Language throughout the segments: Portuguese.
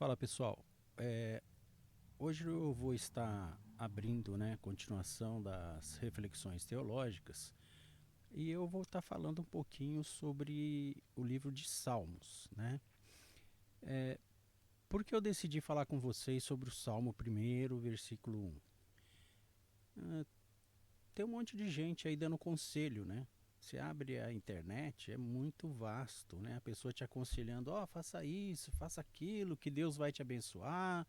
Fala pessoal, É, hoje eu vou estar abrindo, continuação das reflexões teológicas e eu vou estar falando um pouquinho sobre o livro de Salmos, né? Por que eu decidi falar com vocês sobre o Salmo 1, versículo 1? Tem um monte de gente aí dando conselho, né? Você abre a internet, é muito vasto, né? A pessoa te aconselhando, faça isso, faça aquilo, que Deus vai te abençoar,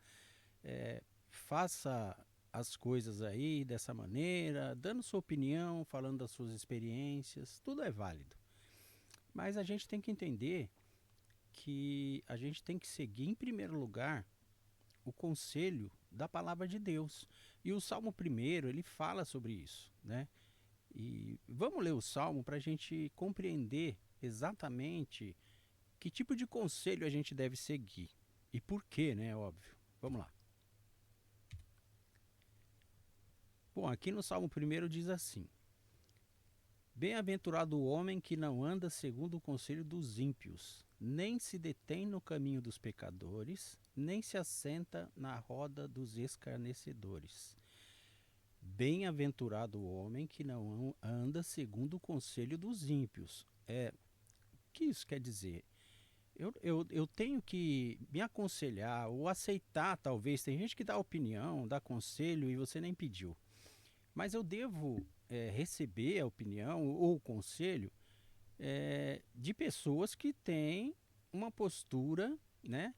faça as coisas aí dessa maneira, dando sua opinião, falando das suas experiências, tudo é válido. Mas a gente tem que entender que a gente tem que seguir em primeiro lugar o conselho da palavra de Deus. E o Salmo primeiro ele fala sobre isso, né? E vamos ler o Salmo para a gente compreender exatamente que tipo de conselho a gente deve seguir. E por quê, né? Óbvio. Vamos lá. Bom, aqui no Salmo primeiro diz assim: Bem-aventurado o homem que não anda segundo o conselho dos ímpios, nem se detém no caminho dos pecadores, nem se assenta na roda dos escarnecedores. Bem-aventurado o homem que não anda segundo o conselho dos ímpios. O que isso quer dizer? Eu tenho que me aconselhar ou aceitar, talvez. Tem gente que dá opinião, dá conselho e você nem pediu. Mas eu devo receber a opinião ou o conselho de pessoas que têm uma postura, né,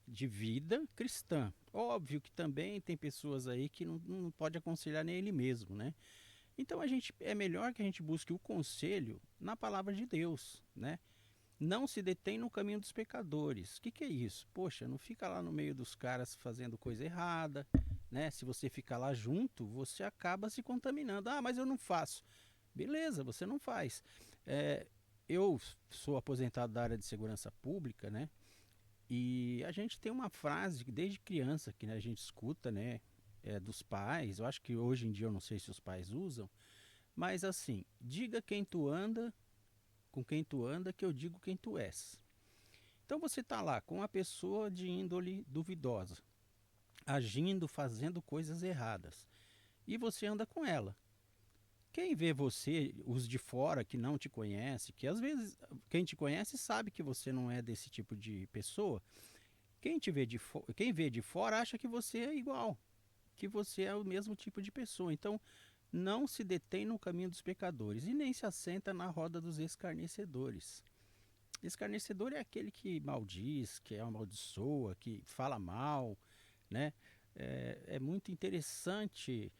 de vida cristã. Óbvio que também tem pessoas aí que não pode aconselhar nem ele mesmo, né? Então é melhor que a gente busque o conselho na palavra de Deus, né? Não se detém no caminho dos pecadores. O que é isso? Poxa, não fica lá no meio dos caras fazendo coisa errada, né? Se você ficar lá junto, você acaba se contaminando. Ah, mas eu não faço. Beleza, você não faz. É, eu sou aposentado da área de segurança pública, né? E a gente tem uma frase que desde criança que, né, a gente escuta, né? Dos pais. Eu acho que hoje em dia eu não sei se os pais usam, mas assim, diga quem tu anda, com quem tu anda, que eu digo quem tu és. Então você está lá com uma pessoa de índole duvidosa, agindo, fazendo coisas erradas, e você anda com ela. Quem vê você, os de fora que não te conhece, que às vezes quem te conhece sabe que você não é desse tipo de pessoa, quem vê de fora acha que você é igual, que você é o mesmo tipo de pessoa. Então não se detém no caminho dos pecadores e nem se assenta na roda dos escarnecedores. Escarnecedor é aquele que maldiz, que amaldiçoa, que fala mal, né? É muito interessante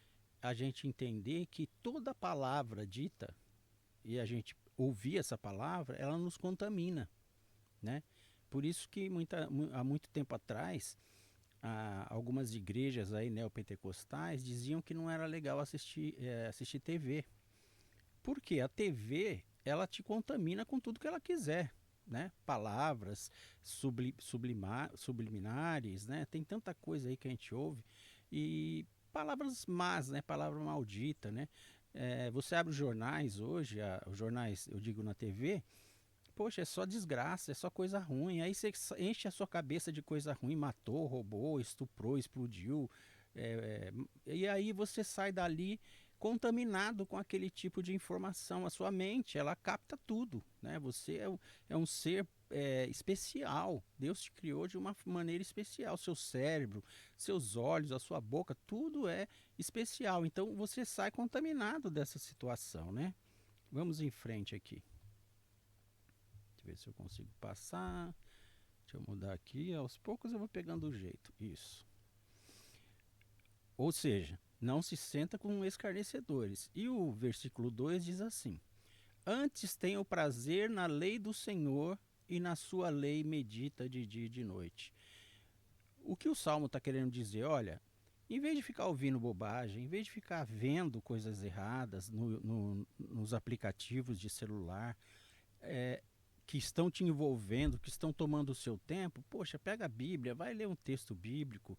a gente entender que toda palavra dita e a gente ouvir essa palavra, ela nos contamina, né? Por isso que há muito tempo atrás, algumas igrejas aí neopentecostais diziam que não era legal assistir TV. Porque a TV, ela te contamina com tudo que ela quiser, né? Palavras subliminares, né? Tem tanta coisa aí que a gente ouve. E palavras más, né? Palavra maldita, né? Você abre os jornais hoje, os jornais, eu digo na TV, poxa, é só desgraça, é só coisa ruim. Aí você enche a sua cabeça de coisa ruim, matou, roubou, estuprou, explodiu. E aí você sai dali contaminado com aquele tipo de informação. A sua mente, ela capta tudo, né? Você é um ser especial. Deus te criou de uma maneira especial. Seu cérebro, seus olhos, a sua boca, tudo é especial. Então você sai contaminado dessa situação, né? Vamos em frente aqui. Deixa eu ver se eu consigo passar. Deixa eu mudar aqui. Aos poucos eu vou pegando o jeito. Isso. Ou seja, não se senta com escarnecedores. E o versículo 2 diz assim: Antes tenha o prazer na lei do Senhor e na sua lei medita de dia e de noite. O que o Salmo está querendo dizer? Olha, em vez de ficar ouvindo bobagem, em vez de ficar vendo coisas erradas nos aplicativos de celular, que estão te envolvendo, que estão tomando o seu tempo, poxa, pega a Bíblia, vai ler um texto bíblico,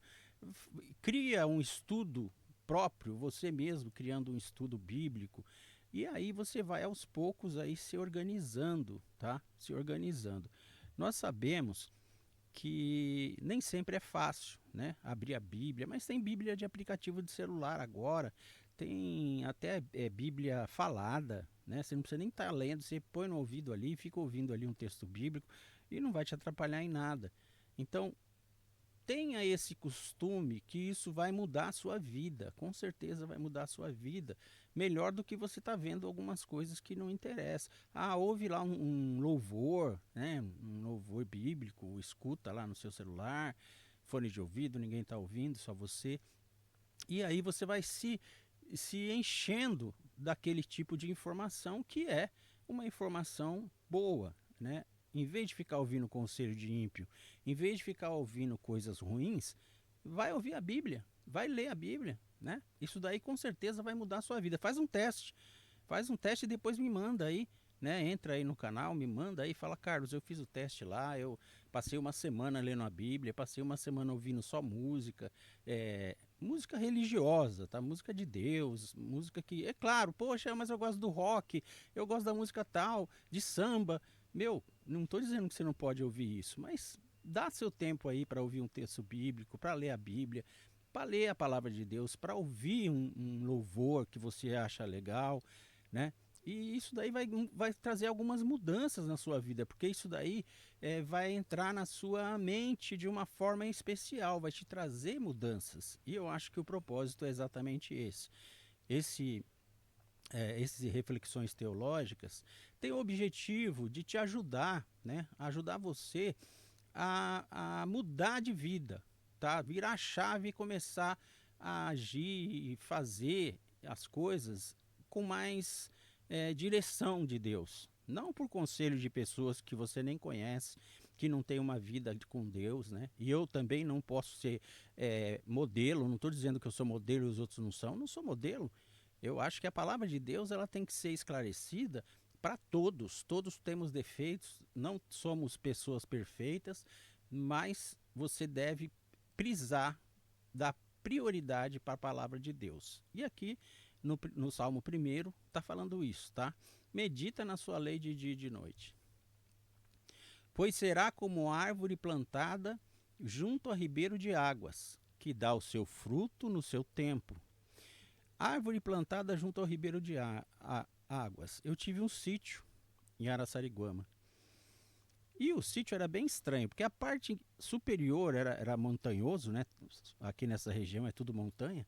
cria um estudo próprio, você mesmo criando um estudo bíblico, e aí você vai aos poucos aí se organizando, tá? Se organizando. Nós sabemos que nem sempre é fácil, né, abrir a Bíblia, mas tem Bíblia de aplicativo de celular agora, tem até Bíblia falada, né, você não precisa nem estar lendo, você põe no ouvido ali, fica ouvindo ali um texto bíblico e não vai te atrapalhar em nada. Então, tenha esse costume que isso vai mudar a sua vida, com certeza vai mudar a sua vida, melhor do que você está vendo algumas coisas que não interessam. Ah, ouve lá um louvor, né, um louvor bíblico, escuta lá no seu celular, fone de ouvido, ninguém está ouvindo, só você. E aí você vai se enchendo daquele tipo de informação que é uma informação boa, né? Em vez de ficar ouvindo conselho de ímpio, em vez de ficar ouvindo coisas ruins, vai ouvir a Bíblia, vai ler a Bíblia, né? Isso daí com certeza vai mudar a sua vida. Faz um teste e depois me manda aí, né? Entra aí no canal, me manda aí, fala, Carlos, eu fiz o teste lá, eu passei uma semana lendo a Bíblia, passei uma semana ouvindo só música, música religiosa, tá? Música de Deus, música que, é claro, poxa, mas eu gosto do rock, eu gosto da música tal, de samba. Meu, não estou dizendo que você não pode ouvir isso, mas dá seu tempo aí para ouvir um texto bíblico, para ler a Bíblia, para ler a palavra de Deus, para ouvir um louvor que você acha legal, né? E isso daí vai trazer algumas mudanças na sua vida, porque isso daí vai entrar na sua mente de uma forma especial, vai te trazer mudanças. E eu acho que o propósito é exatamente esse. Esse essas reflexões teológicas têm o objetivo de te ajudar, né? Ajudar você a mudar de vida, tá? Virar a chave e começar a agir e fazer as coisas com mais direção de Deus. Não por conselho de pessoas que você nem conhece, que não tem uma vida com Deus, né? E eu também não posso ser modelo, não estou dizendo que eu sou modelo e os outros não sou modelo. Eu acho que a palavra de Deus ela tem que ser esclarecida para todos. Todos temos defeitos, não somos pessoas perfeitas, mas você deve prisar, dar prioridade para a palavra de Deus. E aqui no Salmo 1 está falando isso, tá? Medita na sua lei de dia e de noite. Pois será como árvore plantada junto a ribeiro de águas, que dá o seu fruto no seu tempo. Árvore plantada junto ao ribeiro de águas. Eu tive um sítio em Araçariguama. E o sítio era bem estranho, porque a parte superior era montanhoso, né? Aqui nessa região é tudo montanha.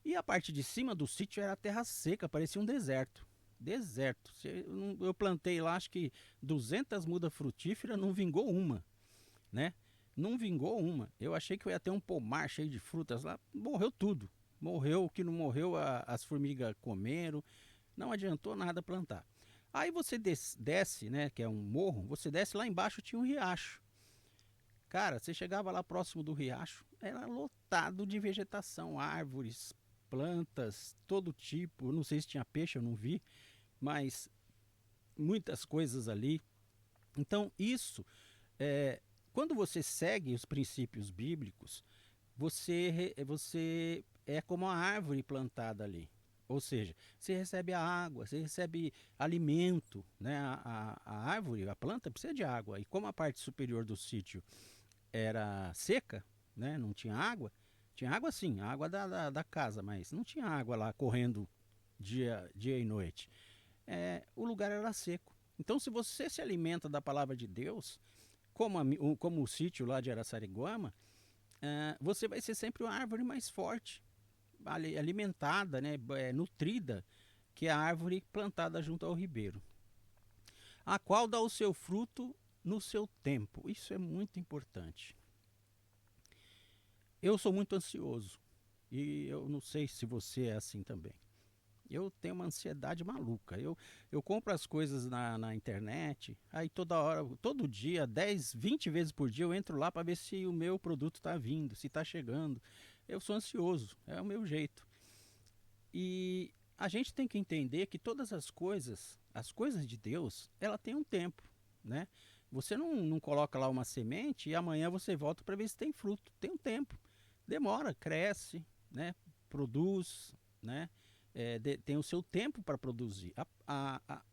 E a parte de cima do sítio era terra seca, parecia um deserto. Deserto. Eu plantei lá, acho que 200 mudas frutíferas, não vingou uma, né? Não vingou uma. Eu achei que eu ia ter um pomar cheio de frutas lá, morreu tudo. Morreu, o que não morreu, as formigas comeram, não adiantou nada plantar. Aí você desce, né, que é um morro, você desce lá embaixo, tinha um riacho. Cara, você chegava lá próximo do riacho, era lotado de vegetação, árvores, plantas, todo tipo. Eu não sei se tinha peixe, eu não vi, mas muitas coisas ali. Então, isso, quando você segue os princípios bíblicos, você é como uma árvore plantada ali. Ou seja, você recebe a água, você recebe alimento, né? A árvore, a planta precisa de água. E como a parte superior do sítio era seca, né? Não tinha água sim, a água da casa, mas não tinha água lá correndo dia e noite. O lugar era seco. Então, se você se alimenta da palavra de Deus, como o sítio lá de Araçariguama, você vai ser sempre uma árvore mais forte, alimentada, né, nutrida, que é a árvore plantada junto ao ribeiro, a qual dá o seu fruto no seu tempo. Isso é muito importante. Eu sou muito ansioso e eu não sei se você é assim também. Eu tenho uma ansiedade maluca. Eu compro as coisas na internet, aí toda hora, todo dia, 10, 20 vezes por dia eu entro lá para ver se o meu produto está vindo, se está chegando. Eu sou ansioso, é o meu jeito. E a gente tem que entender que todas as coisas de Deus, ela tem um tempo, né? Você não coloca lá uma semente e amanhã você volta para ver se tem fruto. Tem um tempo. Demora, cresce, né? Produz, né? Tem o seu tempo para produzir.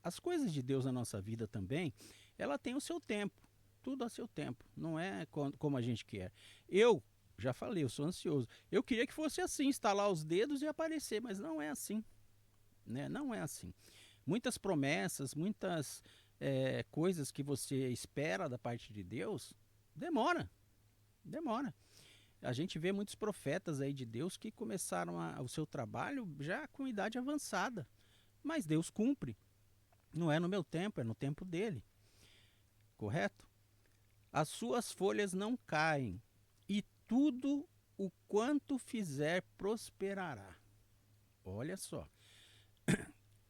As coisas de Deus na nossa vida também, ela tem o seu tempo. Tudo a seu tempo, não é como a gente quer. Eu já falei, eu sou ansioso. Eu queria que fosse assim, estalar os dedos e aparecer, mas não é assim, né? Não é assim. Muitas promessas, muitas coisas que você espera da parte de Deus, demora, demora. A gente vê muitos profetas aí de Deus que começaram o seu trabalho já com idade avançada, mas Deus cumpre. Não é no meu tempo, é no tempo dele, correto? As suas folhas não caem, e tudo o quanto fizer prosperará. Olha só,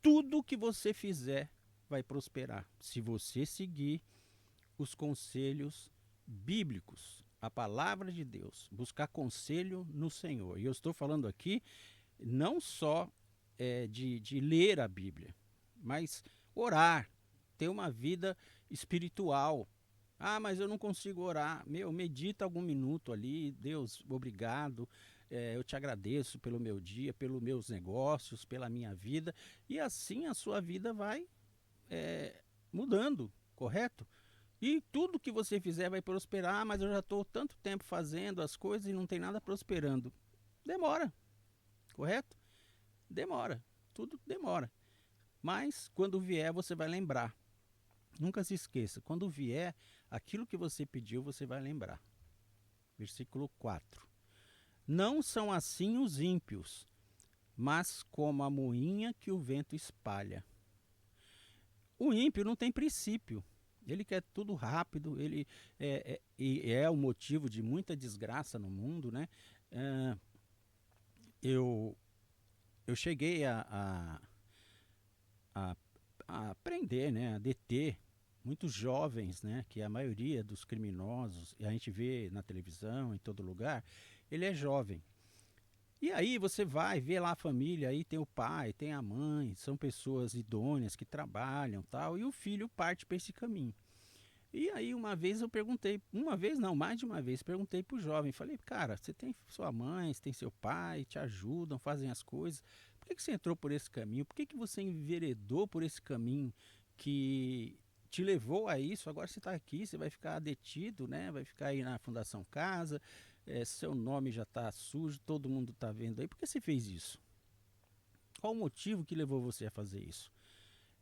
tudo que você fizer vai prosperar, se você seguir os conselhos bíblicos, a palavra de Deus, buscar conselho no Senhor. E eu estou falando aqui não só de ler a Bíblia, mas orar, ter uma vida espiritual. Ah, mas eu não consigo orar. Meu, medita algum minuto ali. Deus, obrigado. Eu te agradeço pelo meu dia, pelos meus negócios, pela minha vida. E assim a sua vida vai mudando, correto? E tudo que você fizer vai prosperar, mas eu já estou tanto tempo fazendo as coisas e não tem nada prosperando. Demora, correto? Demora, tudo demora. Mas quando vier, você vai lembrar. Nunca se esqueça, quando vier, aquilo que você pediu, você vai lembrar. Versículo 4. Não são assim os ímpios, mas como a moinha que o vento espalha. O ímpio não tem princípio. Ele quer tudo rápido, ele é o motivo de muita desgraça no mundo, né? Eu cheguei a aprender, né, a deter muitos jovens, né, que a maioria dos criminosos, e a gente vê na televisão, em todo lugar, ele é jovem. E aí você vai ver lá a família, aí tem o pai, tem a mãe, são pessoas idôneas que trabalham, tal, e o filho parte para esse caminho. E aí uma vez eu perguntei, uma vez não, mais de uma vez, perguntei pro jovem, falei, cara, você tem sua mãe, você tem seu pai, te ajudam, fazem as coisas, por que você entrou por esse caminho? Por que você enveredou por esse caminho que te levou a isso? Agora você está aqui, você vai ficar detido, né? Vai ficar aí na Fundação Casa, seu nome já está sujo, todo mundo está vendo aí, por que você fez isso? Qual o motivo que levou você a fazer isso?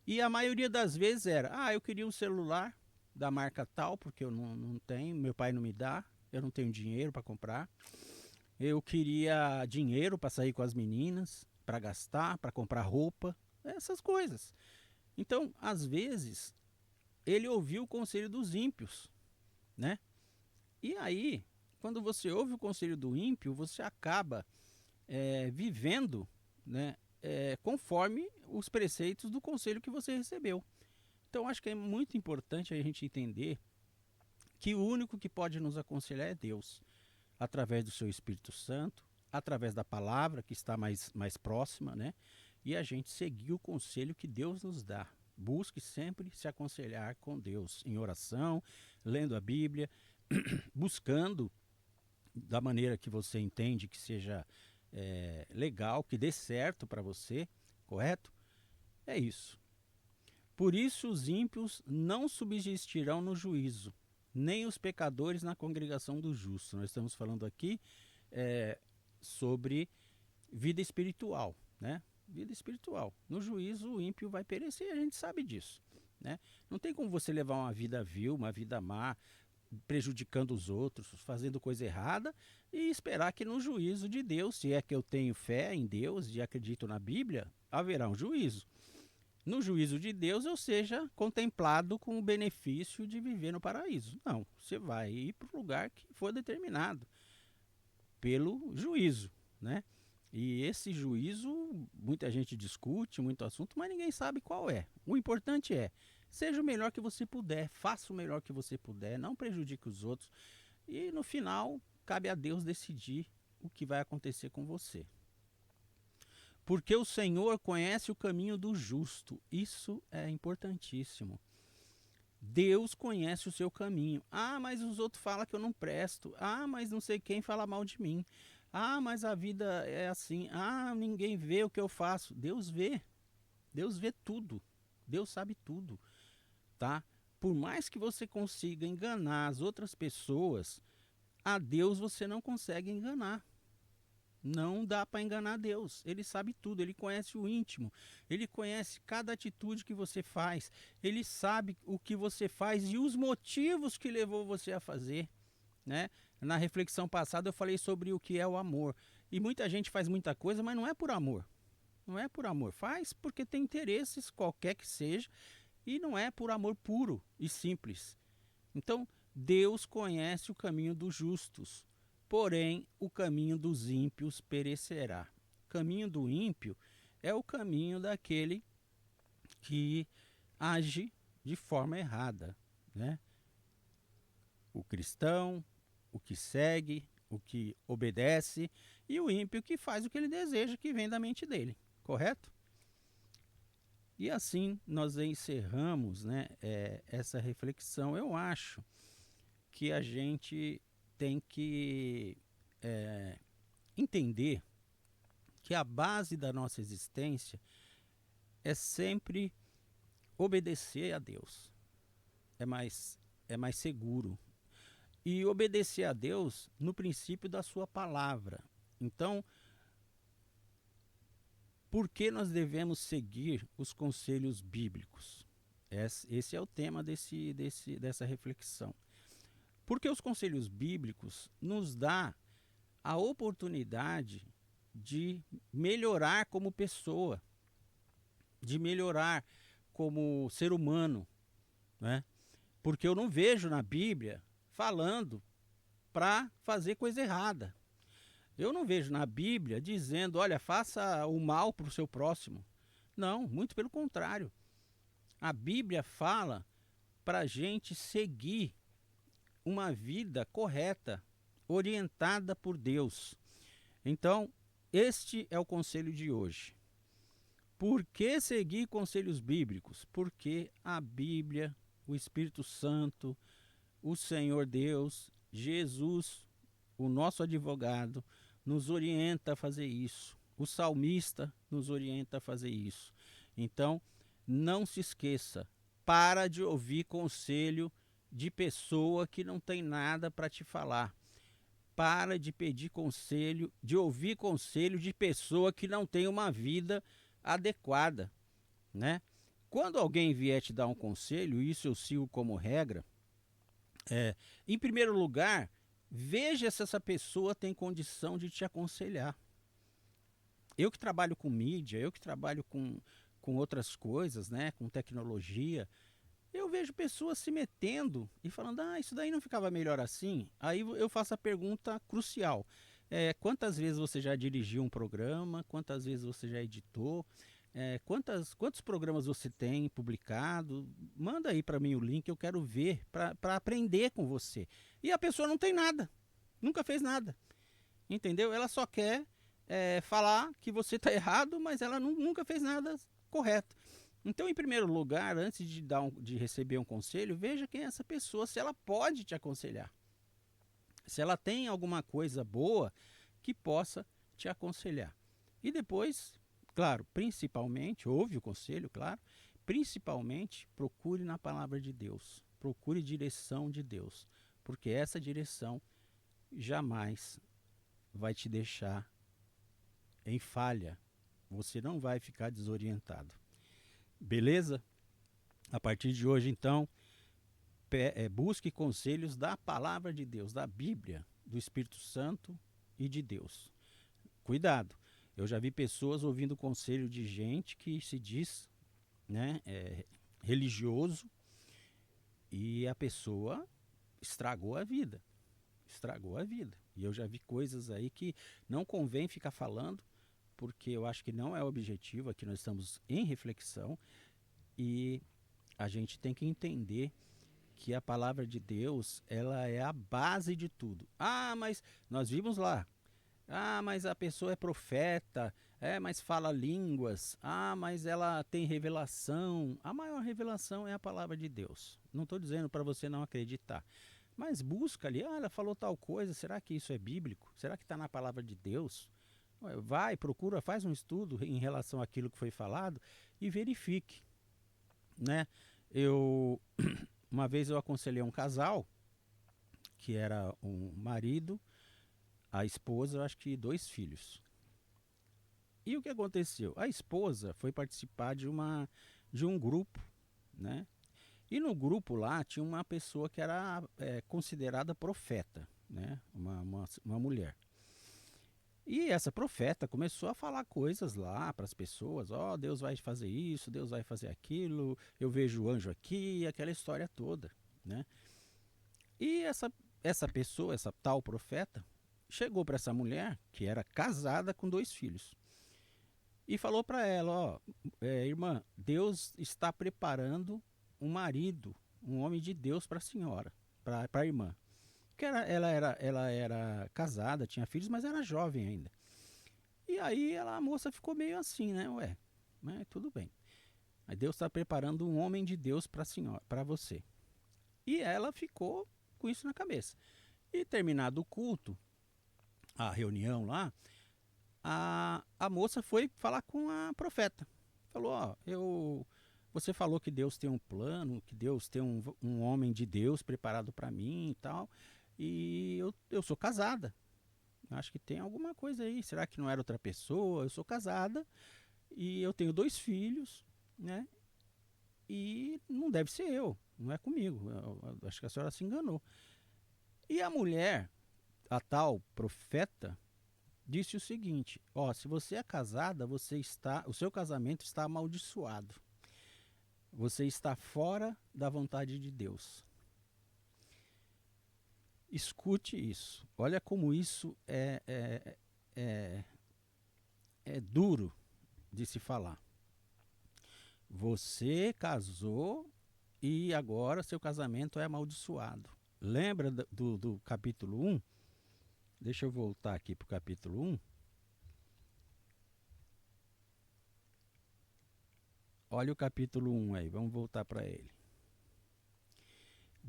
E a maioria das vezes era, eu queria um celular da marca tal, porque eu não tenho, meu pai não me dá, eu não tenho dinheiro para comprar. Eu queria dinheiro para sair com as meninas, para gastar, para comprar roupa, essas coisas. Então, às vezes, ele ouviu o conselho dos ímpios, né? E aí, quando você ouve o conselho do ímpio, você acaba vivendo, né, conforme os preceitos do conselho que você recebeu. Então, acho que é muito importante a gente entender que o único que pode nos aconselhar é Deus, através do seu Espírito Santo, através da palavra que está mais próxima, né? E a gente seguir o conselho que Deus nos dá. Busque sempre se aconselhar com Deus, em oração, lendo a Bíblia, buscando da maneira que você entende que seja legal, que dê certo para você, correto? É isso. Por isso os ímpios não subsistirão no juízo, nem os pecadores na congregação dos justos. Nós estamos falando aqui sobre vida espiritual, né? Vida espiritual. No juízo o ímpio vai perecer, a gente sabe disso, né? Não tem como você levar uma vida vil, uma vida má, prejudicando os outros, fazendo coisa errada e esperar que no juízo de Deus, se é que eu tenho fé em Deus e acredito na Bíblia, haverá um juízo. No juízo de Deus eu seja contemplado com o benefício de viver no paraíso. Não, você vai ir para o lugar que for determinado pelo juízo, né? E esse juízo, muita gente discute, muito assunto, mas ninguém sabe qual é. O importante é, seja o melhor que você puder, faça o melhor que você puder, não prejudique os outros. E no final, cabe a Deus decidir o que vai acontecer com você. Porque o Senhor conhece o caminho do justo. Isso é importantíssimo. Deus conhece o seu caminho. Mas os outros falam que eu não presto. Mas não sei quem fala mal de mim. Mas a vida é assim. Ninguém vê o que eu faço. Deus vê. Deus vê tudo. Deus sabe tudo, tá? Por mais que você consiga enganar as outras pessoas, a Deus você não consegue enganar. Não dá para enganar Deus. Ele sabe tudo, ele conhece o íntimo, ele conhece cada atitude que você faz, ele sabe o que você faz e os motivos que levou você a fazer, né? Na reflexão passada eu falei sobre o que é o amor. E muita gente faz muita coisa, mas não é por amor. Não é por amor. Faz porque tem interesses, qualquer que seja, e não é por amor puro e simples. Então, Deus conhece o caminho dos justos, porém o caminho dos ímpios perecerá. O caminho do ímpio é o caminho daquele que age de forma errada, né? O cristão, o que segue, o que obedece, e o ímpio que faz o que ele deseja, que vem da mente dele, correto? E assim nós encerramos, né, essa reflexão. Eu acho que a gente tem que entender que a base da nossa existência é sempre obedecer a Deus. É mais seguro. E obedecer a Deus no princípio da sua palavra. Então, por que nós devemos seguir os conselhos bíblicos? Esse é o tema dessa reflexão. Porque os conselhos bíblicos nos dá a oportunidade de melhorar como pessoa, de melhorar como ser humano, né? Porque eu não vejo na Bíblia falando para fazer coisa errada. Eu não vejo na Bíblia dizendo, olha, faça o mal para o seu próximo. Não, muito pelo contrário. A Bíblia fala para a gente seguir uma vida correta, orientada por Deus. Então, este é o conselho de hoje. Por que seguir conselhos bíblicos? Porque a Bíblia, o Espírito Santo, o Senhor Deus, Jesus, o nosso advogado, nos orienta a fazer isso. O salmista nos orienta a fazer isso. Então, não se esqueça, para de ouvir conselho de pessoa que não tem nada para te falar. Para de pedir conselho, de ouvir conselho de pessoa que não tem uma vida adequada, né? Quando alguém vier te dar um conselho, isso eu sigo como regra, em primeiro lugar, veja se essa pessoa tem condição de te aconselhar. Eu que trabalho com mídia, eu que trabalho com outras coisas, né, com tecnologia, eu vejo pessoas se metendo e falando, isso daí não ficava melhor assim? Aí eu faço a pergunta crucial. Quantas vezes você já dirigiu um programa? Quantas vezes você já editou? Quantos programas você tem publicado? Manda aí para mim o link, eu quero ver, para aprender com você. E a pessoa não tem nada, nunca fez nada, entendeu? Ela só quer falar que você está errado, mas ela nunca fez nada correto. Então, em primeiro lugar, antes de receber um conselho, veja quem é essa pessoa, se ela pode te aconselhar. Se ela tem alguma coisa boa que possa te aconselhar. E depois, claro, principalmente, ouve o conselho, claro, principalmente procure na palavra de Deus, procure direção de Deus, porque essa direção jamais vai te deixar em falha, você não vai ficar desorientado. Beleza? A partir de hoje, então, busque conselhos da palavra de Deus, da Bíblia, do Espírito Santo e de Deus. Cuidado, eu já vi pessoas ouvindo conselho de gente que se diz, né, religioso, e a pessoa estragou a vida. Estragou a vida. E eu já vi coisas aí que não convém ficar falando, porque eu acho que não é o objetivo. Aqui nós estamos em reflexão e a gente tem que entender que a palavra de Deus, ela é a base de tudo. Mas nós vimos lá. Mas a pessoa é profeta, mas fala línguas. Mas ela tem revelação. A maior revelação é a palavra de Deus. Não estou dizendo para você não acreditar, mas busca ali, ela falou tal coisa, será que isso é bíblico? Será que está na palavra de Deus? Vai, procura, faz um estudo em relação àquilo que foi falado e verifique, né? Eu Uma vez eu aconselhei um casal, que era um marido, a esposa, eu acho que 2 filhos. E o que aconteceu? A esposa foi participar de um grupo, né? E no grupo lá tinha uma pessoa que era considerada profeta, né? Uma mulher. E essa profeta começou a falar coisas lá para as pessoas: ó, oh, Deus vai fazer isso, Deus vai fazer aquilo, eu vejo o anjo aqui, aquela história toda, né? E essa pessoa, essa tal profeta, chegou para essa mulher, que era casada com 2 filhos, e falou para ela: ó, irmã, Deus está preparando um marido, um homem de Deus para a senhora, para a irmã. Porque ela era casada, tinha filhos, mas era jovem ainda. E aí a moça ficou meio assim, né? Ué, né, tudo bem. Aí Deus está preparando um homem de Deus para a senhora, para você. E ela ficou com isso na cabeça. E terminado o culto, a reunião lá, a moça foi falar com a profeta. Falou: ó, você falou que Deus tem um plano, que Deus tem um homem de Deus preparado para mim e tal. E eu sou casada. Acho que tem alguma coisa aí. Será que não era outra pessoa? Eu sou casada e eu tenho 2 filhos, né? E não deve ser eu, não é comigo. Eu acho que a senhora se enganou. E a mulher, a tal profeta, disse o seguinte: ó, se você é casada, o seu casamento está amaldiçoado. Você está fora da vontade de Deus. Escute isso. Olha como isso é duro de se falar. Você casou e agora seu casamento é amaldiçoado. Lembra do capítulo 1? Deixa eu voltar aqui para o capítulo 1. Olha o capítulo 1 aí, vamos voltar para ele.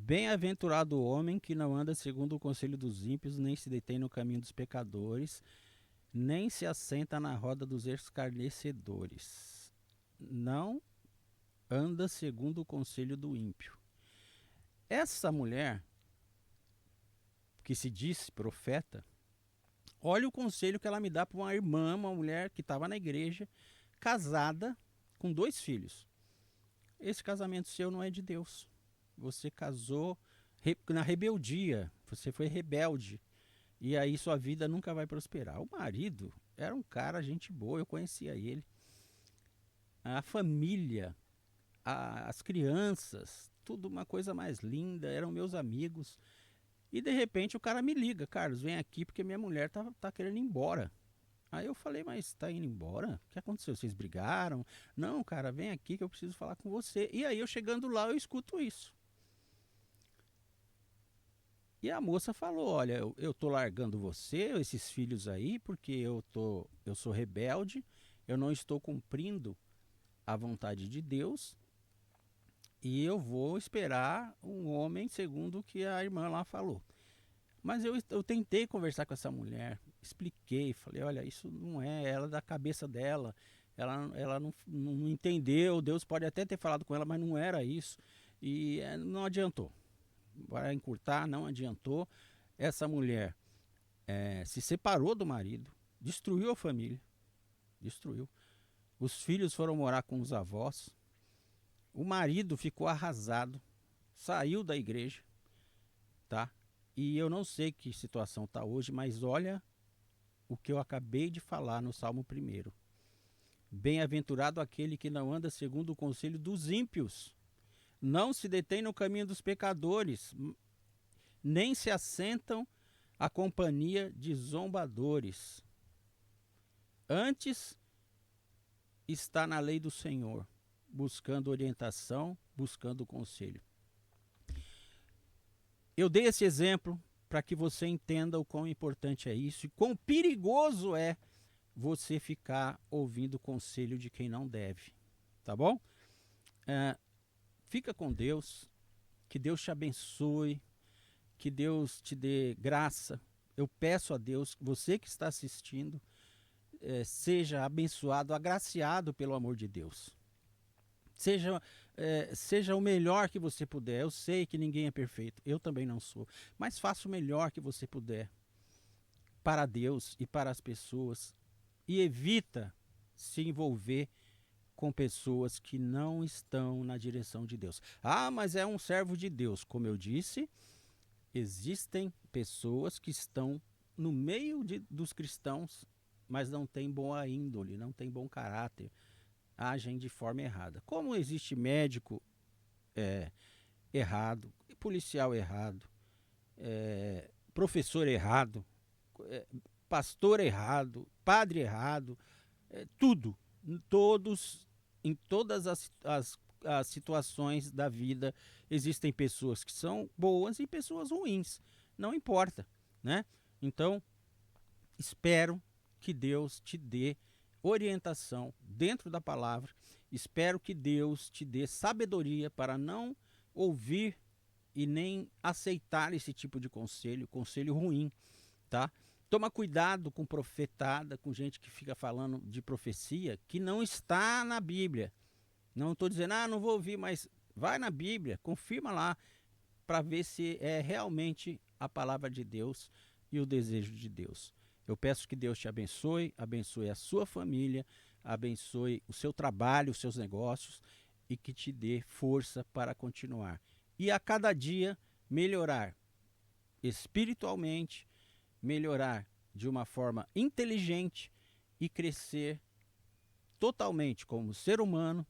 Bem-aventurado o homem que não anda segundo o conselho dos ímpios, nem se detém no caminho dos pecadores, nem se assenta na roda dos escarnecedores. Não anda segundo o conselho do ímpio. Essa mulher, que se diz profeta, olha o conselho que ela me dá para uma irmã, uma mulher que estava na igreja, casada, com 2 filhos. Esse casamento seu não é de Deus. Você casou na rebeldia, você foi rebelde, e aí sua vida nunca vai prosperar. O marido era um cara, gente boa, eu conhecia ele. A família, as crianças, tudo uma coisa mais linda, eram meus amigos. E de repente o cara me liga: Carlos, vem aqui porque minha mulher tá querendo ir embora. Aí eu falei: mas tá indo embora? O que aconteceu? Vocês brigaram? Não, cara, vem aqui que eu preciso falar com você. E aí eu chegando lá, eu escuto isso. E a moça falou: olha, eu tô largando você, esses filhos aí, porque eu sou rebelde, eu não estou cumprindo a vontade de Deus, e eu vou esperar um homem segundo o que a irmã lá falou. Mas eu tentei conversar com essa mulher, expliquei, falei: olha, isso não é, ela é da cabeça dela, ela não entendeu, Deus pode até ter falado com ela, mas não era isso. E não adiantou. Para encurtar, não adiantou. Essa mulher se separou do marido, destruiu a família, destruiu. Os filhos foram morar com os avós, o marido ficou arrasado, saiu da igreja, tá? E eu não sei que situação está hoje, mas olha o que eu acabei de falar no Salmo 1. Bem-aventurado aquele que não anda segundo o conselho dos ímpios, não se detém no caminho dos pecadores, nem se assentam à companhia de zombadores. Antes está na lei do Senhor, buscando orientação, buscando conselho. Eu dei esse exemplo para que você entenda o quão importante é isso e quão perigoso é você ficar ouvindo conselho de quem não deve, tá bom? Fica com Deus, que Deus te abençoe, que Deus te dê graça. Eu peço a Deus, você que está assistindo, seja abençoado, agraciado pelo amor de Deus. Seja seja o melhor que você puder. Eu sei que ninguém é perfeito, eu também não sou, mas faça o melhor que você puder para Deus e para as pessoas e evita se envolver com pessoas que não estão na direção de Deus. Ah, mas é um servo de Deus. Como eu disse, existem pessoas que estão no meio dos cristãos, mas não têm boa índole, não têm bom caráter, agem de forma errada. Como existe médico errado, policial errado, professor errado, é, pastor errado, padre errado, tudo, todos, em todas as situações da vida existem pessoas que são boas e pessoas ruins, não importa, né? Então, espero que Deus te dê orientação dentro da palavra, espero que Deus te dê sabedoria para não ouvir e nem aceitar esse tipo de conselho ruim, tá? Toma cuidado com profetada, com gente que fica falando de profecia que não está na Bíblia. Não estou dizendo, não vou ouvir, mas vai na Bíblia, confirma lá para ver se é realmente a palavra de Deus e o desejo de Deus. Eu peço que Deus te abençoe, abençoe a sua família, abençoe o seu trabalho, os seus negócios e que te dê força para continuar. E a cada dia melhorar espiritualmente, melhorar de uma forma inteligente e crescer totalmente como ser humano,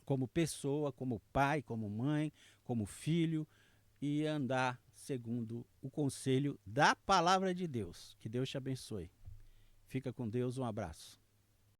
como pessoa, como pai, como mãe, como filho e andar segundo o conselho da palavra de Deus. Que Deus te abençoe. Fica com Deus, um abraço.